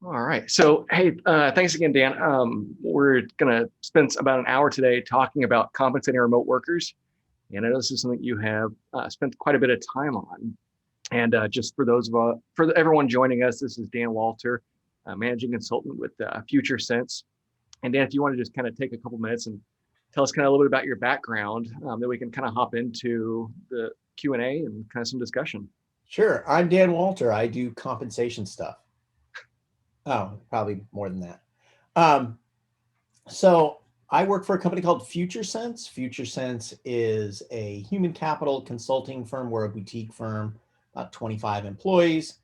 All right. So, hey, thanks again, Dan. We're going to spend about an hour today talking about compensating remote workers. And I know this is something you have spent quite a bit of time on. And just for everyone joining us, this is Dan Walter, managing consultant with FutureSense. And Dan, if you want to just kind of take a couple minutes and tell us kind of a little bit about your background, then we can kind of hop into the Q&A and kind of some discussion. Sure. I'm Dan Walter. I do compensation stuff. Oh, probably more than that. Um, so I work for a company called FutureSense. FutureSense is a human capital consulting firm. We're a boutique firm, about 25 employees.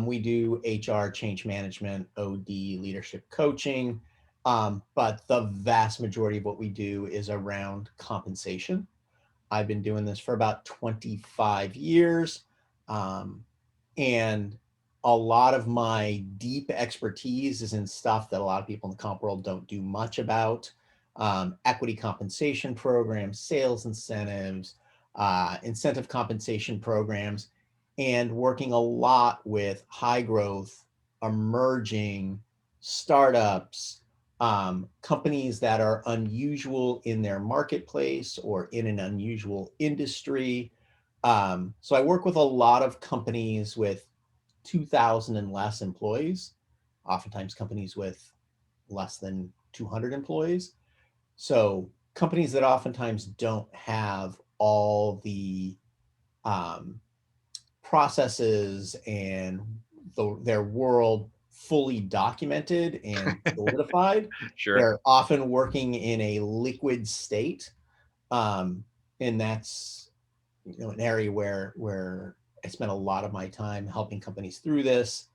We do HR, change management, OD, leadership coaching. But the vast majority of what we do is around compensation. I've been doing this for about 25 years. Um, and a lot of my deep expertise is in stuff that a lot of people in the comp world don't do much about. Equity compensation programs, sales incentives, incentive compensation programs, and working a lot with high growth, emerging startups, companies that are unusual in their marketplace or in an unusual industry. So I work with a lot of companies with 2,000 and less employees, oftentimes companies with less than 200 employees. So companies that oftentimes don't have all the um, processes and their world fully documented and solidified. Sure. They're often working in a liquid state, um, and that's an area where I spend a lot of my time helping companies through this.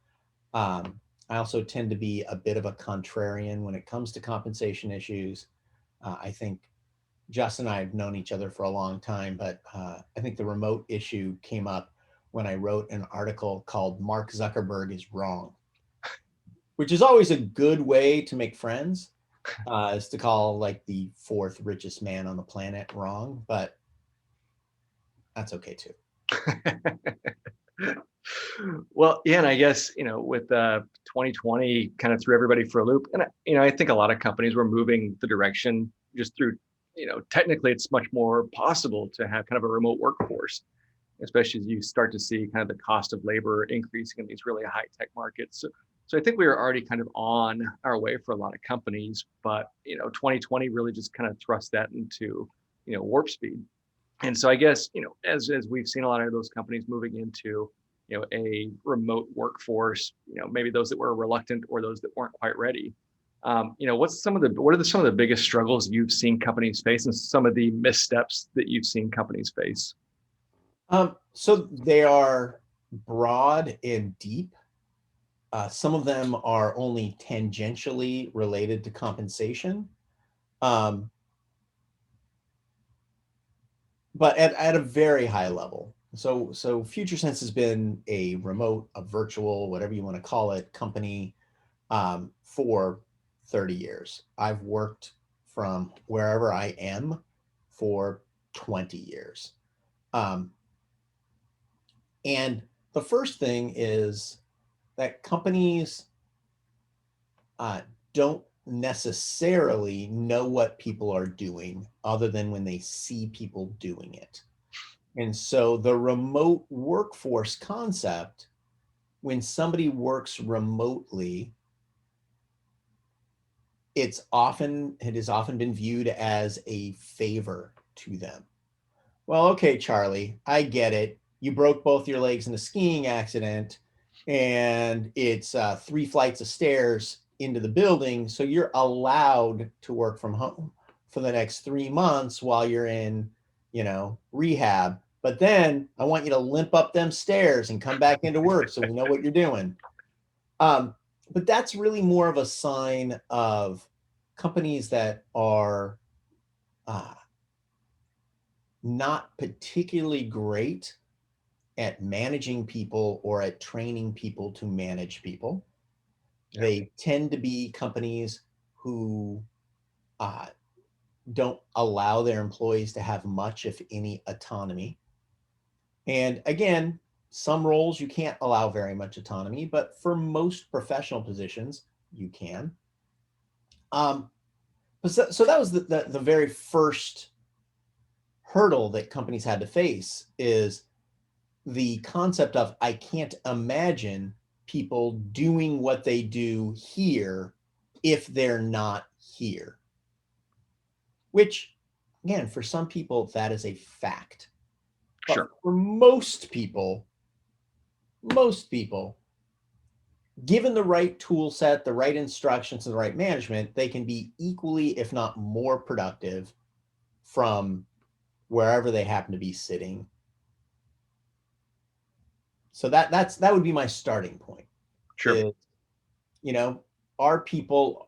I also tend to be a bit of a contrarian when it comes to compensation issues. I think Justin and I have known each other for a long time, but I think the remote issue came up when I wrote an article called Mark Zuckerberg is Wrong, which is always a good way to make friends, is to call like the fourth richest man on the planet wrong, but that's okay too. Well, yeah, and I guess, with 2020 kind of threw everybody for a loop. And, I think a lot of companies were moving the direction just through, technically it's much more possible to have kind of a remote workforce, especially as you start to see kind of the cost of labor increasing in these really high tech markets. So I think we were already kind of on our way for a lot of companies, but, 2020 really just kind of thrust that into, warp speed. And so I guess, as we've seen a lot of those companies moving into, a remote workforce, maybe those that were reluctant or those that weren't quite ready. What are some of the biggest struggles you've seen companies face and some of the missteps that you've seen companies face? So they are broad and deep. Some of them are only tangentially related to compensation. Um, but at a very high level. So FutureSense has been a remote, a virtual, whatever you want to call it, company for 30 years. I've worked from wherever I am for 20 years. Um, and the first thing is that companies uh, don't necessarily know what people are doing other than when they see people doing it. And so the remote workforce concept, when somebody works remotely, it has often been viewed as a favor to them. Well, okay, Charlie, I get it. You broke both your legs in a skiing accident, and it's 3 flights of stairs into the building. So you're allowed to work from home for the next 3 months while you're in, rehab. But then I want you to limp up them stairs and come back into work so we know what you're doing. Um, but that's really more of a sign of companies that are uh, not particularly great at managing people or at training people to manage people. Yeah. They tend to be companies who uh, don't allow their employees to have much, if any, autonomy. And again, Some roles you can't allow very much autonomy, but for most professional positions, you can. So that was the very first hurdle that companies had to face, is the concept of, I can't imagine people doing what they do here if they're not here. Which, again, for some people, that is a fact. But Sure. for most people, given the right tool set, the right instructions, and the right management, they can be equally, if not more productive from wherever they happen to be sitting. So that would be my starting point. Sure. Is, you know, were people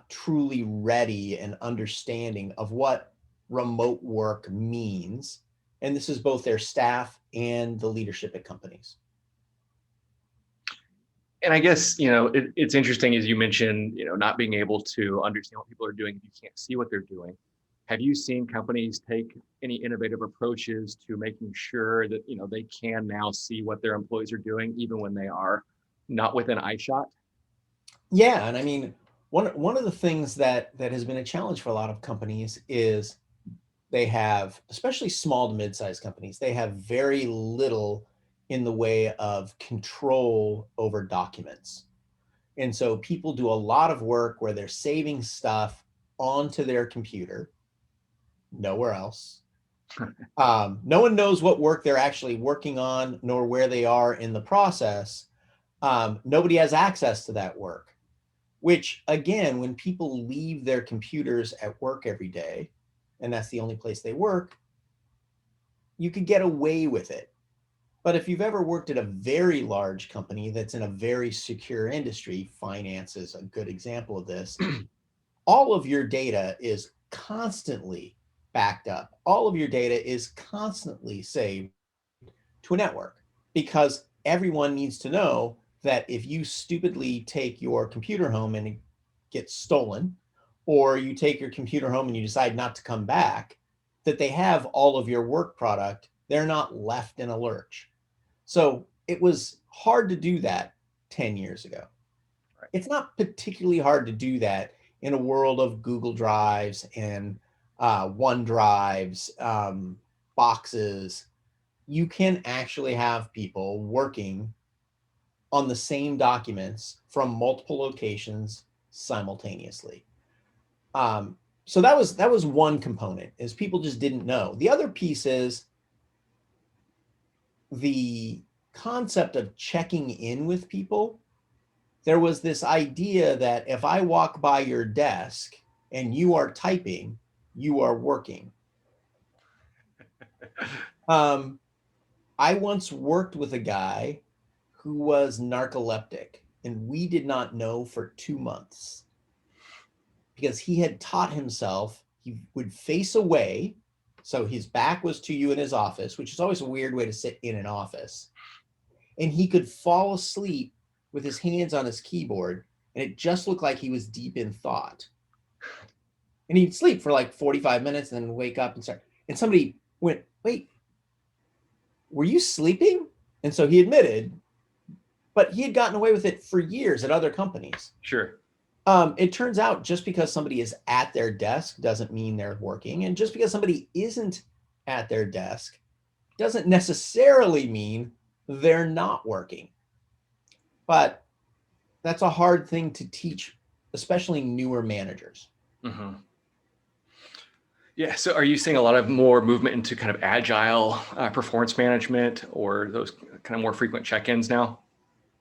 truly ready and understanding of what remote work means? And this is both their staff and the leadership at companies. And I guess, it's interesting, as you mentioned, not being able to understand what people are doing if you can't see what they're doing. Have you seen companies take any innovative approaches to making sure that, they can now see what their employees are doing, even when they are not within eye shot? Yeah, and I mean, one of the things that has been a challenge for a lot of companies is they have, especially small to mid-sized companies, they have very little in the way of control over documents. And so people do a lot of work where they're saving stuff onto their computer, nowhere else. No one knows what work they're actually working on, nor where they are in the process. Nobody has access to that work, which, again, when people leave their computers at work every day, and that's the only place they work, you could get away with it. But if you've ever worked at a very large company that's in a very secure industry, finance is a good example of this, all of your data is constantly backed up. All of your data is constantly saved to a network, because everyone needs to know that if you stupidly take your computer home and it gets stolen, or you take your computer home and you decide not to come back, that they have all of your work product. They're not left in a lurch. So it was hard to do that 10 years ago. Right. It's not particularly hard to do that in a world of Google Drives and OneDrives, boxes. You can actually have people working on the same documents from multiple locations simultaneously. So that was one component, is people just didn't know. The other piece is the concept of checking in with people. There was this idea that if I walk by your desk and you are typing, you are working. Um, I once worked with a guy who was narcoleptic, and we did not know for 2 months, because he had taught himself he would face away. So his back was to you in his office, which is always a weird way to sit in an office. And he could fall asleep with his hands on his keyboard, and it just looked like he was deep in thought. And he'd sleep for like 45 minutes and then wake up and start. And somebody went, "Wait, were you sleeping?" And so he admitted, but he had gotten away with it for years at other companies. Sure. It turns out just because somebody is at their desk doesn't mean they're working. And just because somebody isn't at their desk doesn't necessarily mean they're not working. But that's a hard thing to teach, especially newer managers. Mm-hmm. Yeah. So are you seeing a lot of more movement into kind of agile performance management, or those kind of more frequent check-ins now?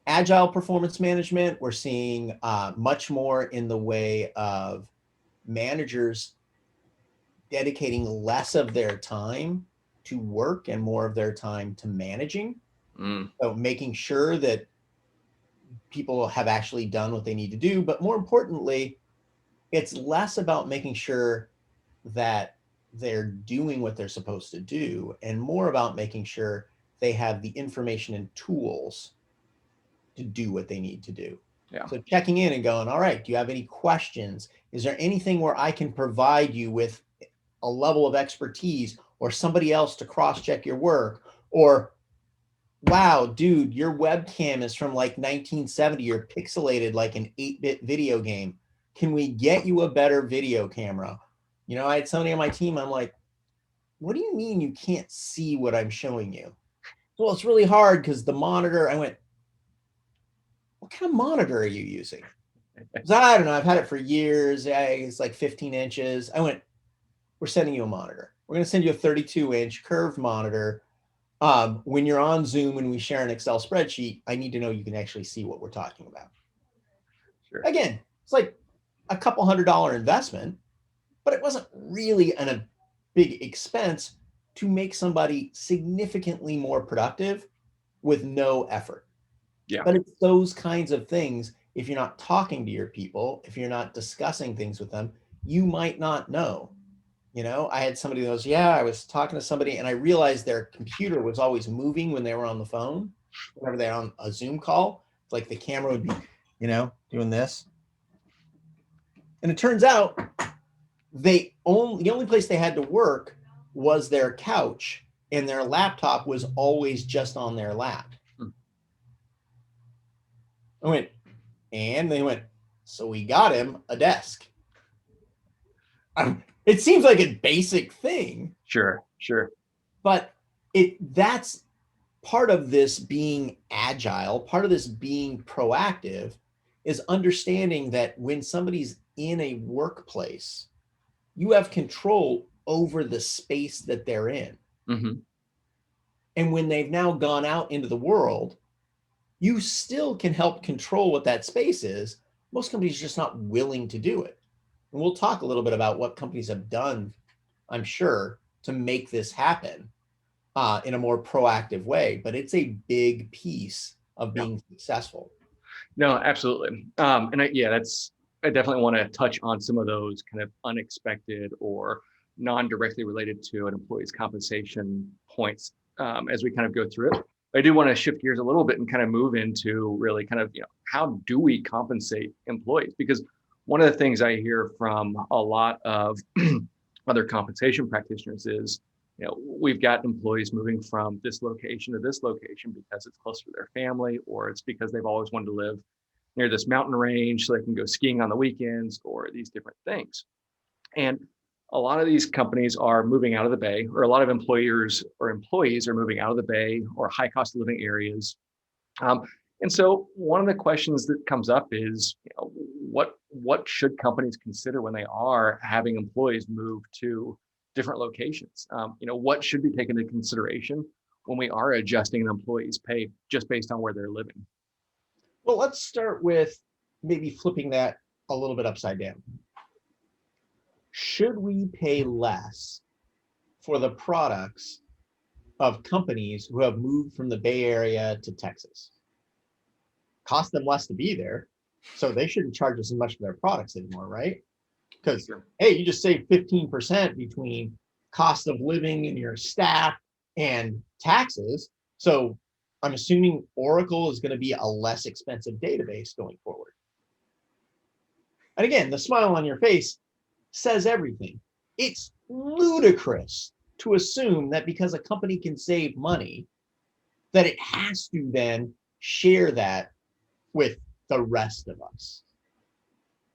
Agile performance management, we're seeing much more in the way of managers dedicating less of their time to work and more of their time to managing. Mm. So making sure that people have actually done what they need to do. But more importantly, it's less about making sure that they're doing what they're supposed to do, and more about making sure they have the information and tools to do what they need to do. Yeah. So checking in and going, all right, do you have any questions? Is there anything where I can provide you with a level of expertise, or somebody else to cross-check your work, Or, wow, dude, your webcam is from like 1970. You're pixelated like an 8-bit video game. Can we get you a better video camera? You know, I had somebody on my team. I'm like, what do you mean you can't see what I'm showing you? Well, it's really hard because the monitor, I went, what kind of monitor are you using? I don't know. I've had it for years. It's like 15 inches. I went, we're sending you a monitor. We're going to send you a 32-inch curved monitor. When you're on Zoom and we share an Excel spreadsheet, I need to know you can actually see what we're talking about. Sure. Again, it's like a couple $100 investment, but it wasn't really a big expense to make somebody significantly more productive with no effort. Yeah. But it's those kinds of things. If you're not talking to your people, if you're not discussing things with them, you might not know. You know, I had somebody that goes, yeah, I was talking to somebody and I realized their computer was always moving when they were on the phone. Whenever they're on a Zoom call, like the camera would be, you know, doing this. And it turns out the only place they had to work was their couch, and their laptop was always just on their lap. I went, and they went, so we got him a desk. It seems like a basic thing. Sure. But that's part of this being agile, part of this being proactive is understanding that when somebody's in a workplace, you have control over the space that they're in. Mm-hmm. And when they've now gone out into the world, you still can help control what that space is. Most companies are just not willing to do it. And we'll talk a little bit about what companies have done, I'm sure, to make this happen in a more proactive way. But it's a big piece of being successful. No, absolutely. I definitely want to touch on some of those kind of unexpected or non-directly related to an employee's compensation points as we kind of go through it. I do want to shift gears a little bit and kind of move into really kind of, how do we compensate employees? Because one of the things I hear from a lot of other compensation practitioners is, we've got employees moving from this location to this location because it's closer to their family, or it's because they've always wanted to live near this mountain range so they can go skiing on the weekends, or these different things. And a lot of these companies are moving out of the Bay, or a lot of employers or employees are moving out of the Bay or high cost of living areas. And so one of the questions that comes up is, what should companies consider when they are having employees move to different locations? What should be taken into consideration when we are adjusting an employee's pay just based on where they're living? Well, let's start with maybe flipping that a little bit upside down. Should we pay less for the products of companies who have moved from the Bay Area to Texas? Cost them less to be there, so they shouldn't charge us as much for their products anymore, right? Because, hey, you just save 15% between cost of living and your staff and taxes. So I'm assuming Oracle is going to be a less expensive database going forward. And again, the smile on your face says everything. It's ludicrous to assume that because a company can save money, that it has to then share that with the rest of us.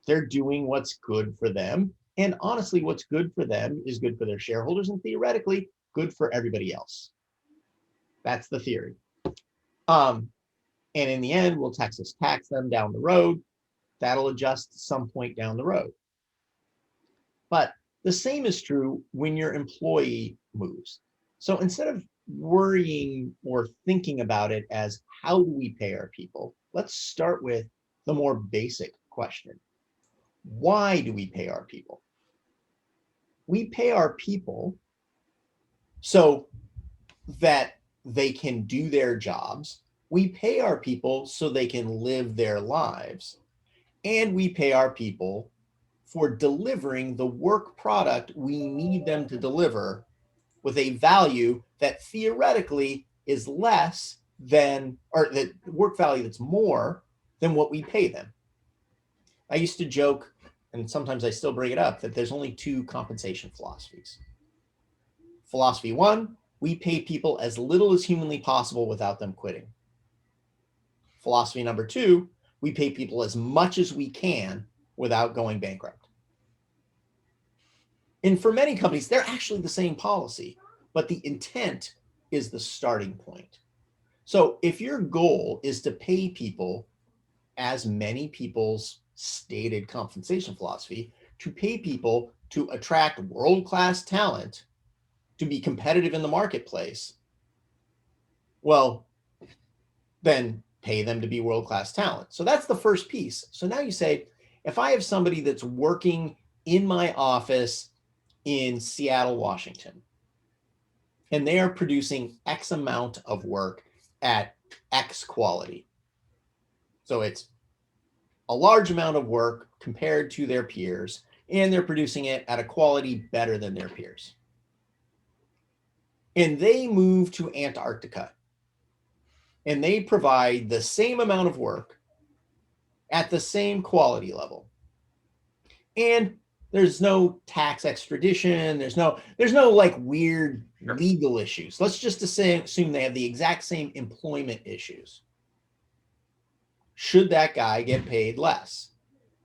They're doing what's good for them. And honestly, what's good for them is good for their shareholders and theoretically good for everybody else. That's the theory. And in the end, will Texas tax them down the road? That'll adjust at some point down the road. But the same is true when your employee moves. So instead of worrying or thinking about it as how do we pay our people, let's start with the more basic question. Why do we pay our people? We pay our people so that they can do their jobs. We pay our people so they can live their lives. And we pay our people for delivering the work product we need them to deliver with a value that theoretically is less than, or the work value that's more than what we pay them. I used to joke, and sometimes I still bring it up, that there's only two compensation philosophies. Philosophy one, we pay people as little as humanly possible without them quitting. Philosophy number 2, we pay people as much as we can without going bankrupt. And for many companies, they're actually the same policy, but the intent is the starting point. So if your goal is to pay people as many people's stated compensation philosophy, to pay people to attract world-class talent, to be competitive in the marketplace, well, then pay them to be world-class talent. So that's the first piece. So now you say, if I have somebody that's working in my office in Seattle, Washington, and they are producing X amount of work at X quality. So it's a large amount of work compared to their peers, and they're producing it at a quality better than their peers. And they move to Antarctica, and they provide the same amount of work at the same quality level. And there's no tax extradition. There's no like weird legal issues. Let's just assume they have the exact same employment issues. Should that guy get paid less?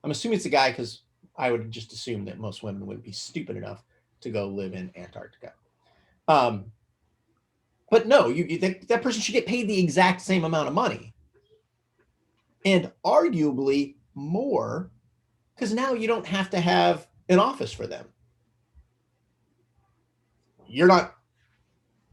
I'm assuming it's a guy because I would just assume that most women would be stupid enough to go live in Antarctica. But no, that person should get paid the exact same amount of money, and arguably more, because now you don't have to have an office for them. You're not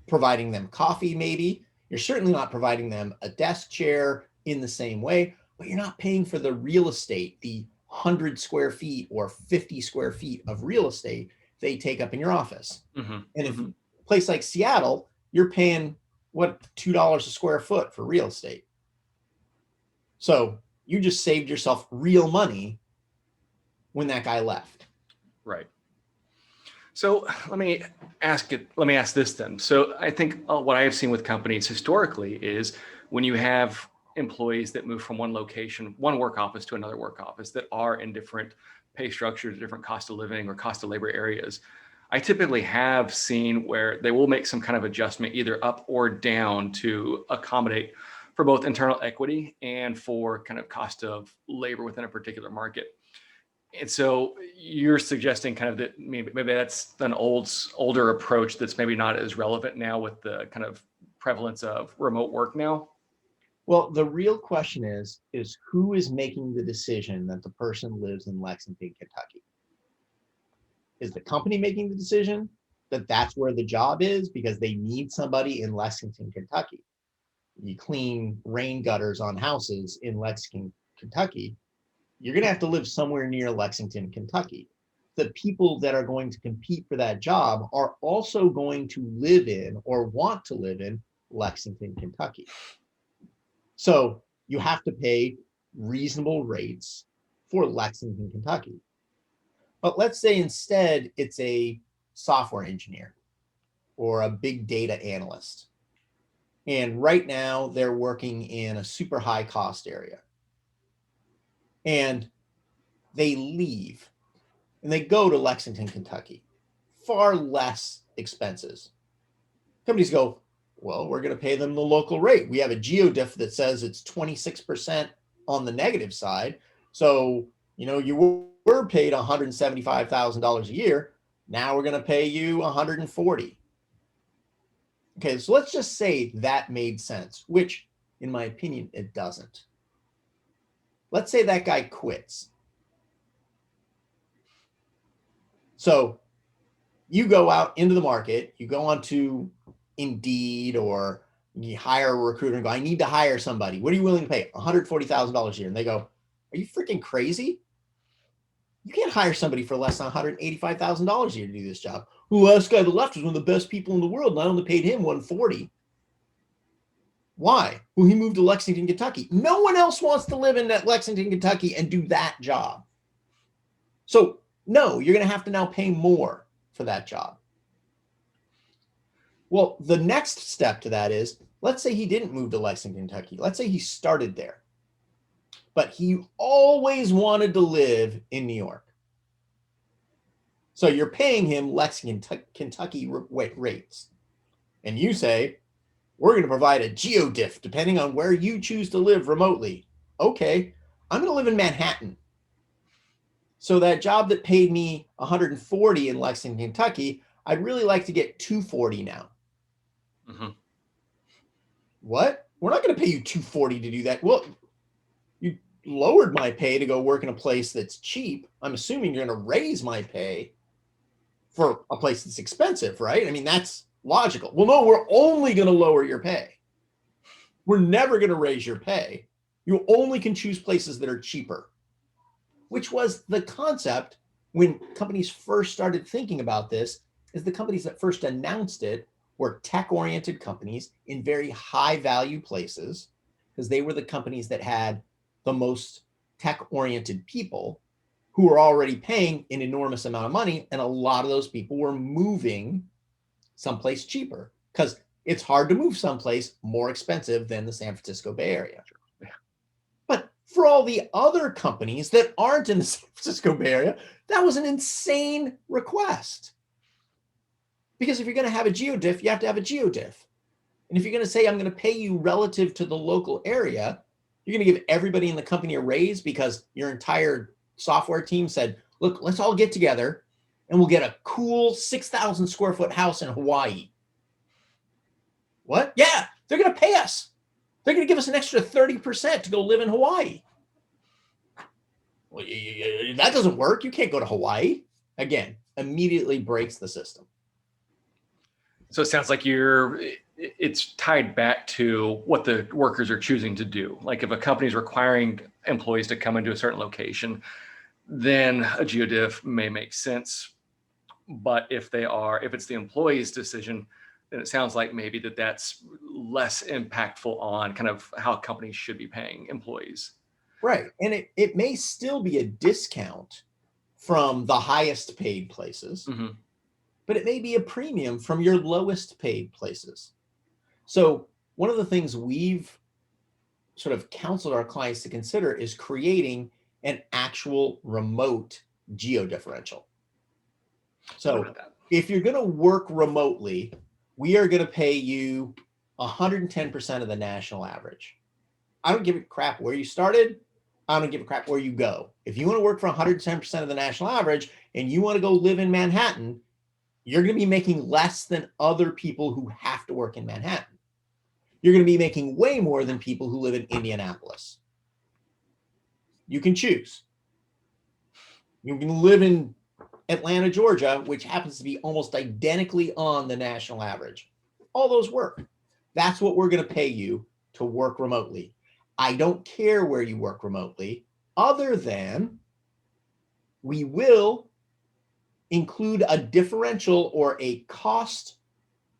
providing them coffee, maybe. You're certainly not providing them a desk chair in the same way, but you're not paying for the real estate, the 100 square feet or 50 square feet of real estate they take up in your office. Mm-hmm. And if a place like Seattle, you're paying what, $2 a square foot for real estate. So you just saved yourself real money when that guy left. Right. So let me ask this then. So I think what I have seen with companies historically is when you have employees that move from one location, one work office to another work office that are in different pay structures, different cost of living or cost of labor areas, I typically have seen where they will make some kind of adjustment either up or down to accommodate for both internal equity and for kind of cost of labor within a particular market. And so you're suggesting kind of that maybe that's an older approach that's maybe not as relevant now with the kind of prevalence of remote work now? Well, the real question is who is making the decision that the person lives in Lexington, Kentucky? Is the company making the decision that that's where the job is because they need somebody in Lexington, Kentucky? You clean rain gutters on houses in Lexington, Kentucky, you're going to have to live somewhere near Lexington, Kentucky. The people that are going to compete for that job are also going to live in or want to live in Lexington, Kentucky. So you have to pay reasonable rates for Lexington, Kentucky. But let's say instead it's a software engineer or a big data analyst. And right now they're working in a super high cost area. And they leave and they go to Lexington, Kentucky. Far less expenses. Companies go, well, we're going to pay them the local rate. We have a geodiff that says it's 26% on the negative side. So, you were paid $175,000 a year. Now we're going to pay you $140,000. Okay, so let's just say that made sense, which in my opinion, it doesn't. Let's say that guy quits. So you go out into the market, you go onto Indeed or you hire a recruiter and go, I need to hire somebody. What are you willing to pay? $140,000 a year. And they go, are you freaking crazy? You can't hire somebody for less than $185,000 a year to do this job. Well, this guy to the left is one of the best people in the world, and I only paid him $140,000. Why? Well, he moved to Lexington, Kentucky. No one else wants to live in that Lexington, Kentucky and do that job. So no, you're going to have to now pay more for that job. Well, the next step to that is, let's say he didn't move to Lexington, Kentucky. Let's say he started there, but he always wanted to live in New York. So you're paying him Lexington, Kentucky rates. and you say, we're going to provide a geodiff depending on where you choose to live remotely. Okay, I'm going to live in Manhattan. So that job that paid me 140 in Lexington, Kentucky, I'd really like to get 240 now. Mhm. What? We're not going to pay you 240 to do that. Well, you lowered my pay to go work in a place that's cheap. I'm assuming you're going to raise my pay for a place that's expensive, right? I mean, that's logical. Well, no, we're only going to lower your pay. We're never going to raise your pay. You only can choose places that are cheaper, which was the concept when companies first started thinking about this. Is the companies that first announced it were tech-oriented companies in very high-value places, because they were the companies that had the most tech-oriented people who were already paying an enormous amount of money, and a lot of those people were moving someplace cheaper because it's hard to move someplace more expensive than the San Francisco Bay Area. But for all the other companies that aren't in the San Francisco Bay Area, that was an insane request. Because if you're going to have a geodiff, you have to have a geodiff. And if you're going to say, I'm going to pay you relative to the local area, you're going to give everybody in the company a raise because your entire software team said, look, let's all get together and we'll get a cool 6,000 square foot house in Hawaii. What? Yeah, they're going to pay us. They're going to give us an extra 30% to go live in Hawaii. Well, that doesn't work. You can't go to Hawaii. Again, immediately breaks the system. So it sounds like it's tied back to what the workers are choosing to do. Like if a company is requiring employees to come into a certain location, then a geodiff may make sense. But if it's the employee's decision, then it sounds like maybe that's less impactful on kind of how companies should be paying employees. Right. And it may still be a discount from the highest paid places, Mm-hmm. but it may be a premium from your lowest paid places. So one of the things we've sort of counseled our clients to consider is creating an actual remote geo differential. So if you're going to work remotely, we are going to pay you 110% of the national average. I don't give a crap where you started. I don't give a crap where you go. If you want to work for 110% of the national average and you want to go live in Manhattan, you're going to be making less than other people who have to work in Manhattan. You're going to be making way more than people who live in Indianapolis. You can choose. You can live in Atlanta, Georgia, which happens to be almost identically on the national average. All those work. That's what we're going to pay you to work remotely. I don't care where you work remotely, other than we will include a differential or a cost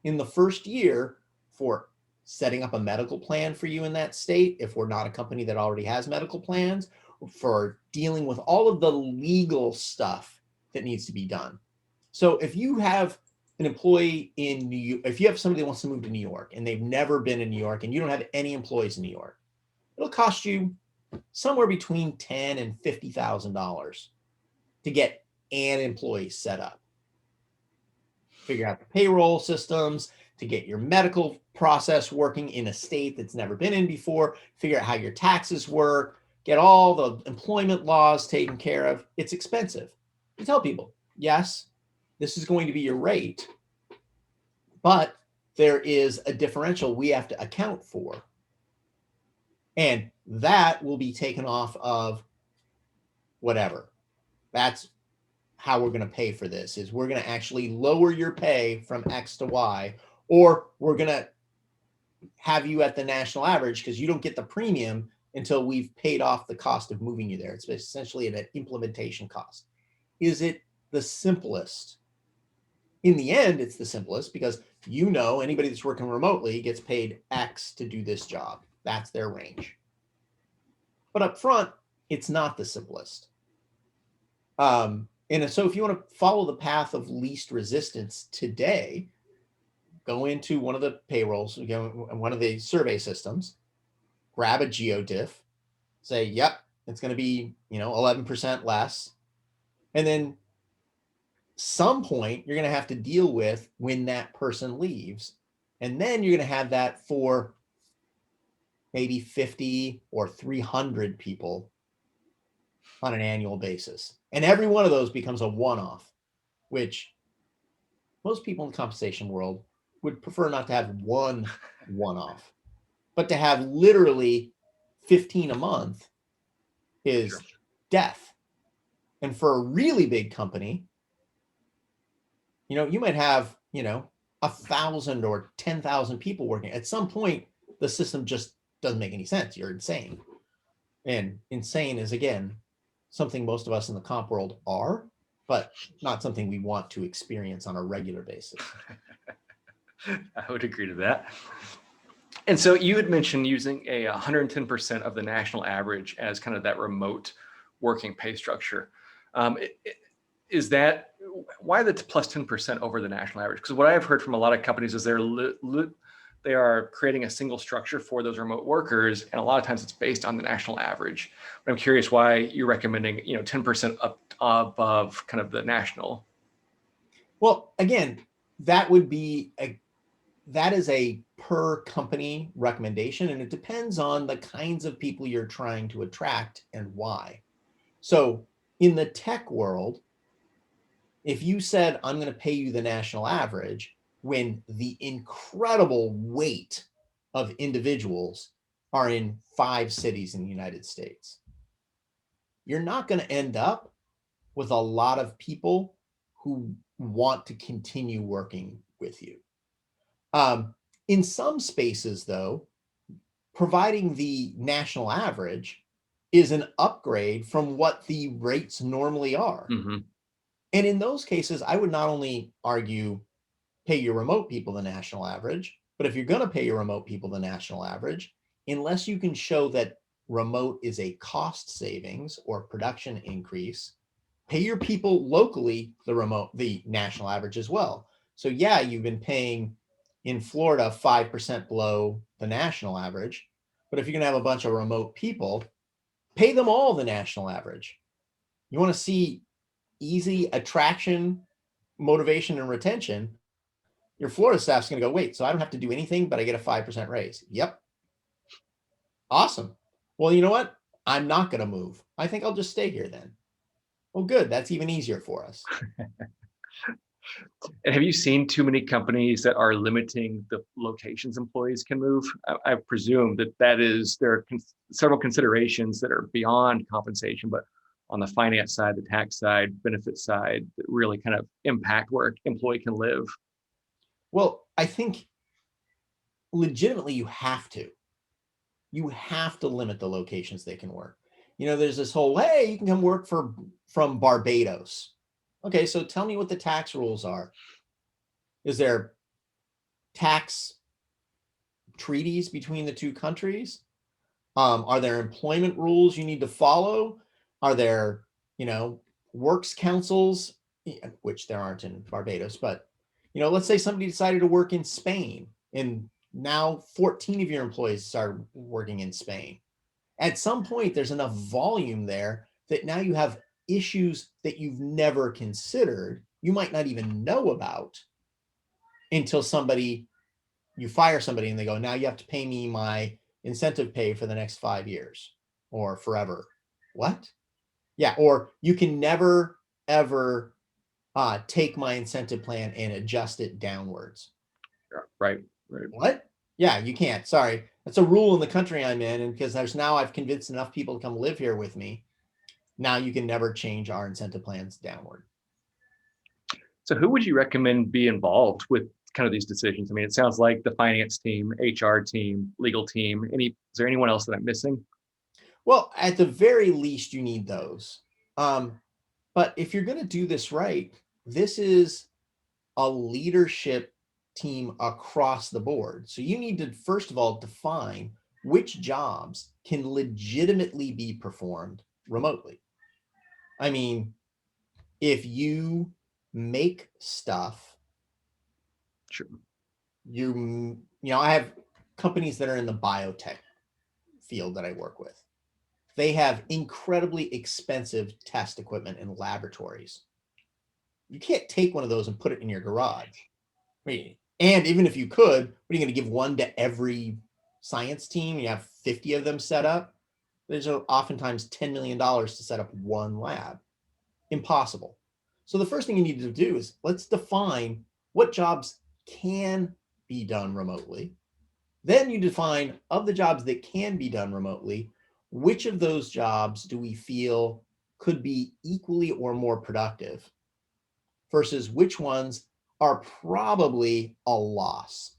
in the first year for setting up a medical plan for you in that state, if we're not a company that already has medical plans, for dealing with all of the legal stuff that needs to be done. So if you have an employee in New York, if you have somebody that wants to move to New York and they've never been in New York and you don't have any employees in New York, it'll cost you somewhere between $10,000 and $50,000 to get an employee set up. Figure out the payroll systems, to get your medical process working in a state that's never been in before, figure out how your taxes work, get all the employment laws taken care of. It's expensive. You tell people, yes, this is going to be your rate, but there is a differential we have to account for. And that will be taken off of whatever. That's how we're going to pay for this, is we're going to actually lower your pay from X to Y, or we're going to have you at the national average because you don't get the premium until we've paid off the cost of moving you there. It's essentially an implementation cost. Is it the simplest? In the end, it's the simplest because anybody that's working remotely gets paid X to do this job. That's their range. But up front, it's not the simplest. And so if you want to follow the path of least resistance today, go into one of the payrolls, one of the survey systems, grab a geodiff, say, yep, it's going to be, 11% less. And then some point you're going to have to deal with when that person leaves, And then you're going to have that for maybe 50 or 300 people on an annual basis. And every one of those becomes a one-off, which most people in the compensation world would prefer not to have one-off, but to have literally 15 a month is Sure. death. And for a really big company, you might have, 1,000 or 10,000 people working. At some point, the system just doesn't make any sense. You're insane. And insane is, again, something most of us in the comp world are, but not something we want to experience on a regular basis. I would agree to that. And so you had mentioned using a 110% of the national average as kind of that remote working pay structure. Is that why the plus 10% over the national average? Because what I've heard from a lot of companies is they are creating a single structure for those remote workers, and a lot of times it's based on the national average. But I'm curious why you're recommending 10% up above kind of the national. Well, again, that is a per company recommendation, and it depends on the kinds of people you're trying to attract and why. So in the tech world, if you said, I'm going to pay you the national average, when the incredible weight of individuals are in 5 cities in the United States, you're not going to end up with a lot of people who want to continue working with you. In some spaces, though, providing the national average is an upgrade from what the rates normally are. Mm-hmm. And in those cases, I would not only argue pay your remote people the national average, but if you're going to pay your remote people the national average, unless you can show that remote is a cost savings or production increase, pay your people locally the national average as well. So yeah, you've been paying in Florida 5% below the national average, but if you're going to have a bunch of remote people, pay them all the national average. You want to see easy attraction, motivation, and retention. Your Florida staff's going to go, wait, so I don't have to do anything, but I get a 5% raise. Yep. Awesome. Well, you know what? I'm not going to move. I think I'll just stay here then. Well, good. That's even easier for us. And have you seen too many companies that are limiting the locations employees can move? I presume there are several considerations that are beyond compensation, but on the finance side, the tax side, benefit side, that really kind of impact where an employee can live. Well, I think legitimately you have to. You have to limit the locations they can work. There's this whole, hey, you can come work from Barbados. Okay, so tell me what the tax rules are. Is there tax treaties between the two countries? Are there employment rules you need to follow? Are there, works councils, which there aren't in Barbados, but, let's say somebody decided to work in Spain and now 14 of your employees started working in Spain. At some point, there's enough volume there that now you have issues that you've never considered, you might not even know about until you fire somebody and they go, now you have to pay me my incentive pay for the next 5 years or forever. What? Yeah. Or you can never, ever take my incentive plan and adjust it downwards. Right. Right. What? Yeah, you can't. Sorry. That's a rule in the country I'm in. And because I've convinced enough people to come live here with me. Now you can never change our incentive plans downward. So who would you recommend be involved with kind of these decisions? I mean, it sounds like the finance team, HR team, legal team. Is there anyone else that I'm missing? Well, at the very least, you need those. But if you're going to do this right, this is a leadership team across the board. So you need to, first of all, define which jobs can legitimately be performed remotely. I mean, if you make stuff, Sure. I have companies that are in the biotech field that I work with. They have incredibly expensive test equipment and laboratories. You can't take one of those and put it in your garage. I mean, And even if you could, what are you going to give one to every science team? You have 50 of them set up. There's oftentimes $10 million to set up one lab. Impossible. So the first thing you need to do is let's define what jobs can be done remotely. Then you define, of the jobs that can be done remotely, which of those jobs do we feel could be equally or more productive versus which ones are probably a loss.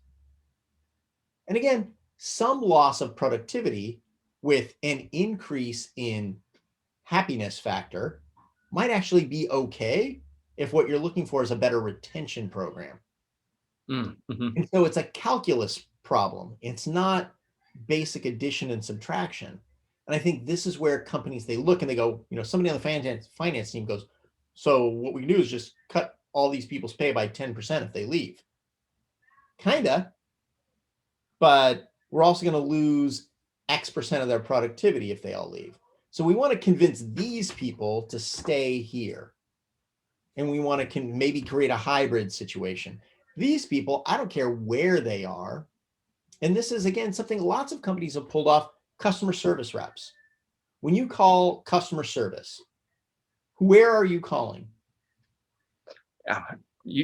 And again, some loss of productivity with an increase in happiness factor might actually be okay if what you're looking for is a better retention program. Mm-hmm. And so it's a calculus problem. It's not basic addition and subtraction. And I think this is where companies, they look and they go, somebody on the finance team goes, so what we can do is just cut all these people's pay by 10% if they leave. Kinda, but we're also going to lose X% of their productivity if they all leave. So we want to convince these people to stay here. And we want to maybe create a hybrid situation. These people, I don't care where they are. And this is, again, something lots of companies have pulled off: customer service reps. When you call customer service, where are you calling? Yeah,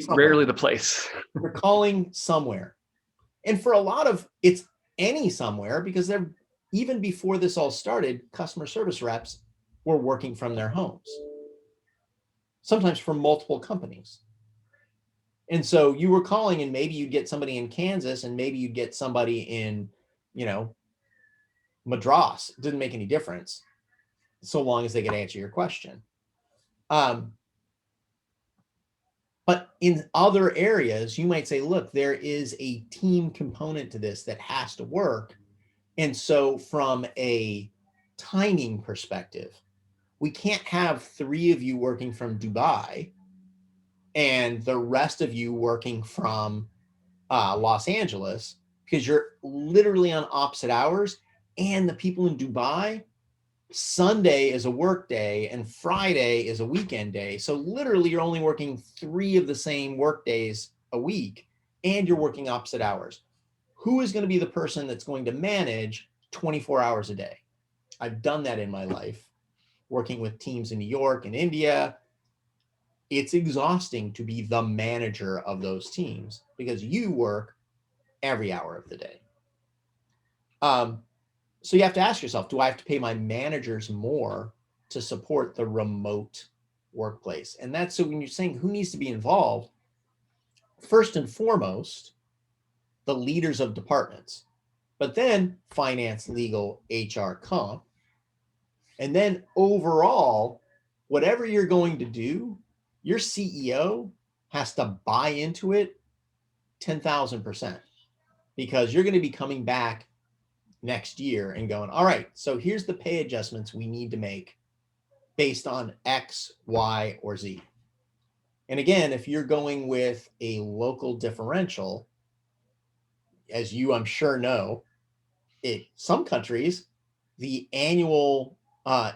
Somewhere. rarely the place. You're calling somewhere. And for a lot of it's any somewhere, because they're, even before this all started, customer service reps were working from their homes, sometimes from multiple companies. And so you were calling, and maybe you'd get somebody in Kansas, and maybe you'd get somebody in, Madras. It didn't make any difference so long as they could answer your question. But in other areas, you might say, look, there is a team component to this that has to work. And so from a timing perspective, we can't have 3 of you working from Dubai and the rest of you working from Los Angeles, because you're literally on opposite hours. And the people in Dubai, Sunday is a work day and Friday is a weekend day. So literally you're only working 3 of the same work days a week, and you're working opposite hours. Who is going to be the person that's going to manage 24 hours a day? I've done that in my life, working with teams in New York and India. It's exhausting to be the manager of those teams because you work every hour of the day. So you have to ask yourself, do I have to pay my managers more to support the remote workplace? And that's, so when you're saying who needs to be involved, first and foremost, the leaders of departments, but then finance, legal, HR, comp. And then overall, whatever you're going to do, your CEO has to buy into it 10,000%, because you're going to be coming back next year and going, all right, so here's the pay adjustments we need to make based on X, Y, or Z. And again, if you're going with a local differential, as you, I'm sure, know, some countries, the annual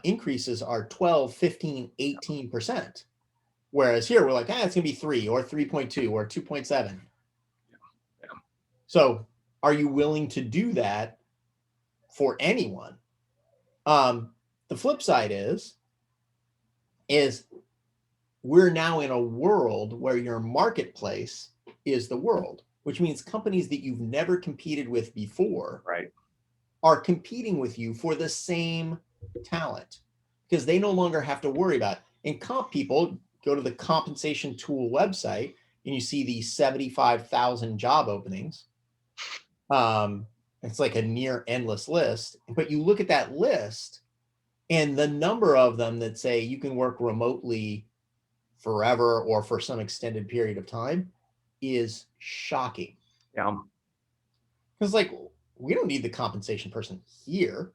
increases are 12, 15, 18%. Whereas here we're like, it's going to be 3 or 3.2 or 2.7. Yeah. So are you willing to do that for anyone? The flip side is we're now in a world where your marketplace is the world, which means companies that you've never competed with before are competing with you for the same talent, because they no longer have to worry about it. And comp people go to the compensation tool website and you see these 75,000 job openings. It's like a near endless list, but you look at that list and the number of them that say you can work remotely forever or for some extended period of time is shocking. Yeah. Because we don't need the compensation person here.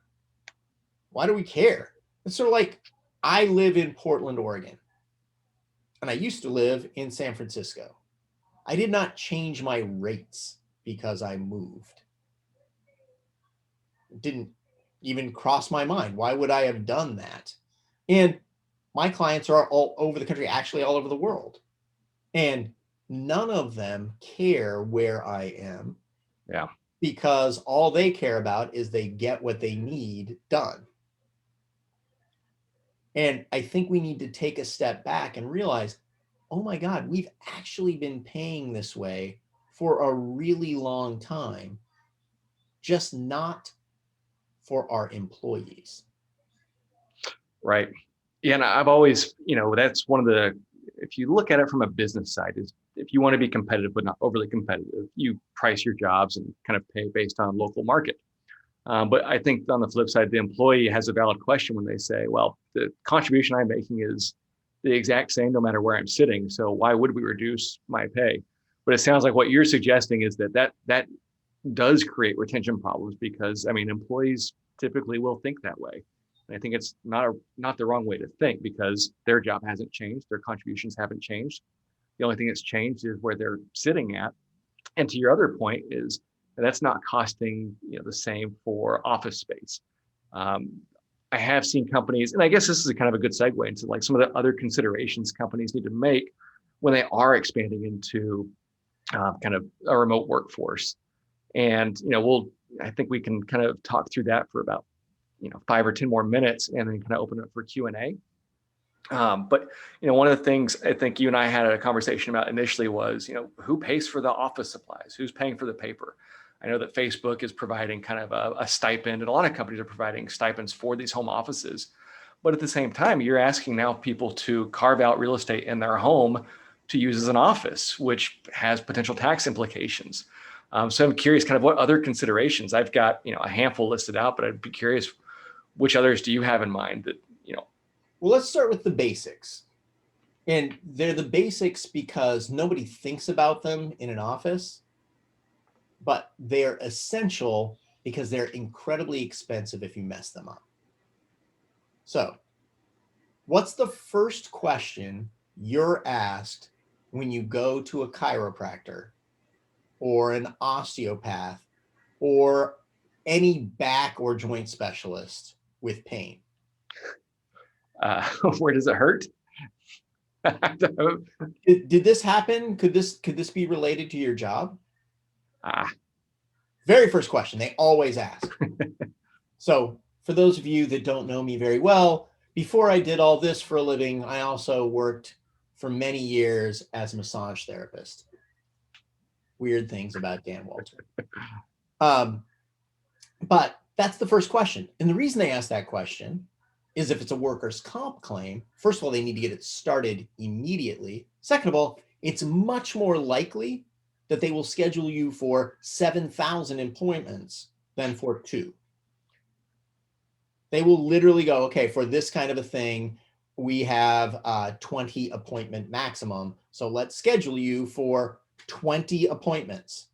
Why do we care? It's sort of like, I live in Portland, Oregon, and I used to live in San Francisco. I did not change my rates because I moved. It didn't even cross my mind. Why would I have done that? And my clients are all over the country, actually all over the world. And none of them care where I am Yeah. because all they care about is they get what they need done. And I think we need to take a step back and realize, oh my God, we've actually been paying this way for a really long time, just not for our employees. Right. Yeah, and I've always, that's one of the, if you look at it from a business side, is if you want to be competitive but not overly competitive, you price your jobs and kind of pay based on local market. But I think on the flip side, the employee has a valid question when they say, well, the contribution I'm making is the exact same no matter where I'm sitting. So why would we reduce my pay? But it sounds like what you're suggesting is that does create retention problems because I mean employees typically will think that way. And I think it's not the wrong way to think because their job hasn't changed, their contributions haven't changed. The only thing that's changed is where they're sitting at. And to your other point is that's not costing the same for office space. Um, I have seen companies, and I guess this is a kind of a good segue into like some of the other considerations companies need to make when they are expanding into kind of a remote workforce. And I think we can kind of talk through that for about 5 or 10 more minutes, and then kind of open it for Q&A. But one of the things I think you and I had a conversation about initially was, who pays for the office supplies? Who's paying for the paper? I know that Facebook is providing kind of a stipend, and a lot of companies are providing stipends for these home offices. But at the same time, you're asking now people to carve out real estate in their home to use as an office, which has potential tax implications. So I'm curious kind of what other considerations. I've got, a handful listed out, but I'd be curious, which others do you have in mind that, Well, let's start with the basics. And they're the basics because nobody thinks about them in an office, but they're essential because they're incredibly expensive if you mess them up. So, what's the first question you're asked when you go to a chiropractor or an osteopath or any back or joint specialist with pain? where does it hurt? Did this happen? Could this be related to your job? Ah, Very first question they always ask. So for those of you that don't know me very well, before I did all this for a living, I also worked for many years as a massage therapist. Weird things about Dan Walter. But that's the first question. And the reason they ask that question is if it's a workers' comp claim, first of all, they need to get it started immediately. Second of all, it's much more likely that they will schedule you for 7,000 appointments than for 2. They will literally go, okay, for this kind of a thing, we have a 20 appointment maximum. So let's schedule you for 20 appointments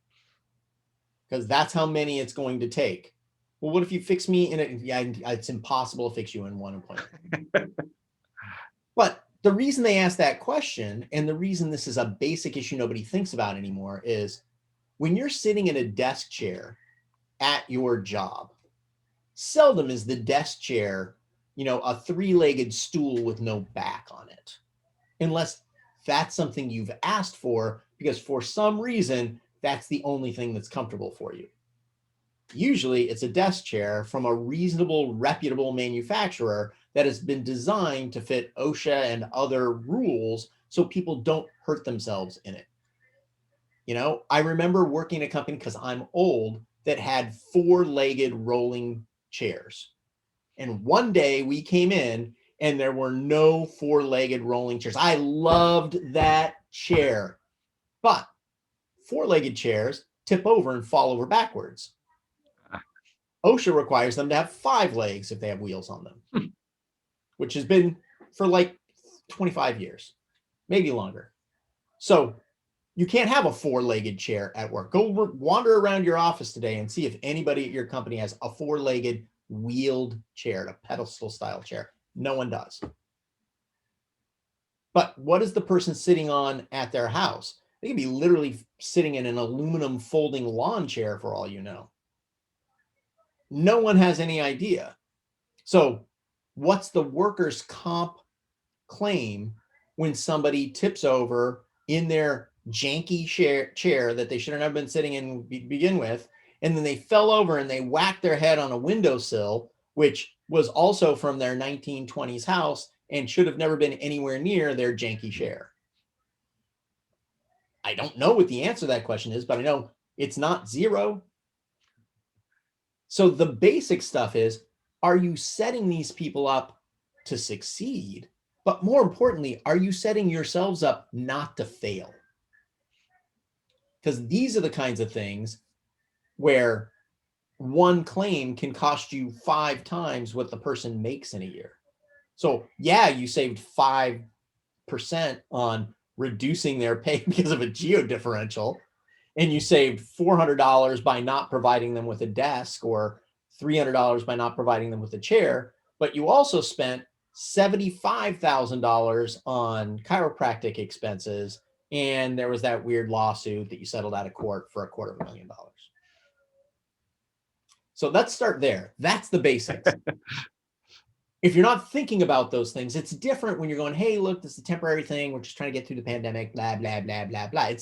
because that's how many it's going to take. Well, what if you fix me in it? Yeah, it's impossible to fix you in one appointment. But the reason they ask that question, and the reason this is a basic issue nobody thinks about anymore, is when you're sitting in a desk chair at your job, seldom is the desk chair, a 3-legged stool with no back on it, unless that's something you've asked for because for some reason, that's the only thing that's comfortable for you. Usually it's a desk chair from a reasonable, reputable manufacturer that has been designed to fit OSHA and other rules so people don't hurt themselves in it. I remember working at a company, because I'm old, that had 4-legged rolling chairs. And one day we came in and there were no 4-legged rolling chairs. I loved that chair, but 4-legged chairs tip over and fall over backwards. OSHA requires them to have 5 legs if they have wheels on them, which has been for like 25 years, maybe longer. So you can't have a 4-legged chair at work. Go wander around your office today and see if anybody at your company has a 4-legged wheeled chair, a pedestal style chair. No one does. But what is the person sitting on at their house? They could be literally sitting in an aluminum folding lawn chair for all you know. No one has any idea. So what's the workers' comp claim when somebody tips over in their janky chair that they should have never been sitting in begin with. And then they fell over and they whacked their head on a windowsill, which was also from their 1920s house and should have never been anywhere near their janky chair. I don't know what the answer to that question is, but I know it's not zero. So the basic stuff is, are you setting these people up to succeed? But more importantly, are you setting yourselves up not to fail? Because these are the kinds of things where one claim can cost you 5 times what the person makes in a year. So yeah, you saved 5% on reducing their pay because of a geo differential, and you saved $400 by not providing them with a desk, or $300 by not providing them with a chair, but you also spent $75,000 on chiropractic expenses, and there was that weird lawsuit that you settled out of court for $250,000. So let's start there. That's the basics. If you're not thinking about those things, it's different when you're going, hey, look, this is a temporary thing. We're just trying to get through the pandemic, blah, blah, blah, blah, blah.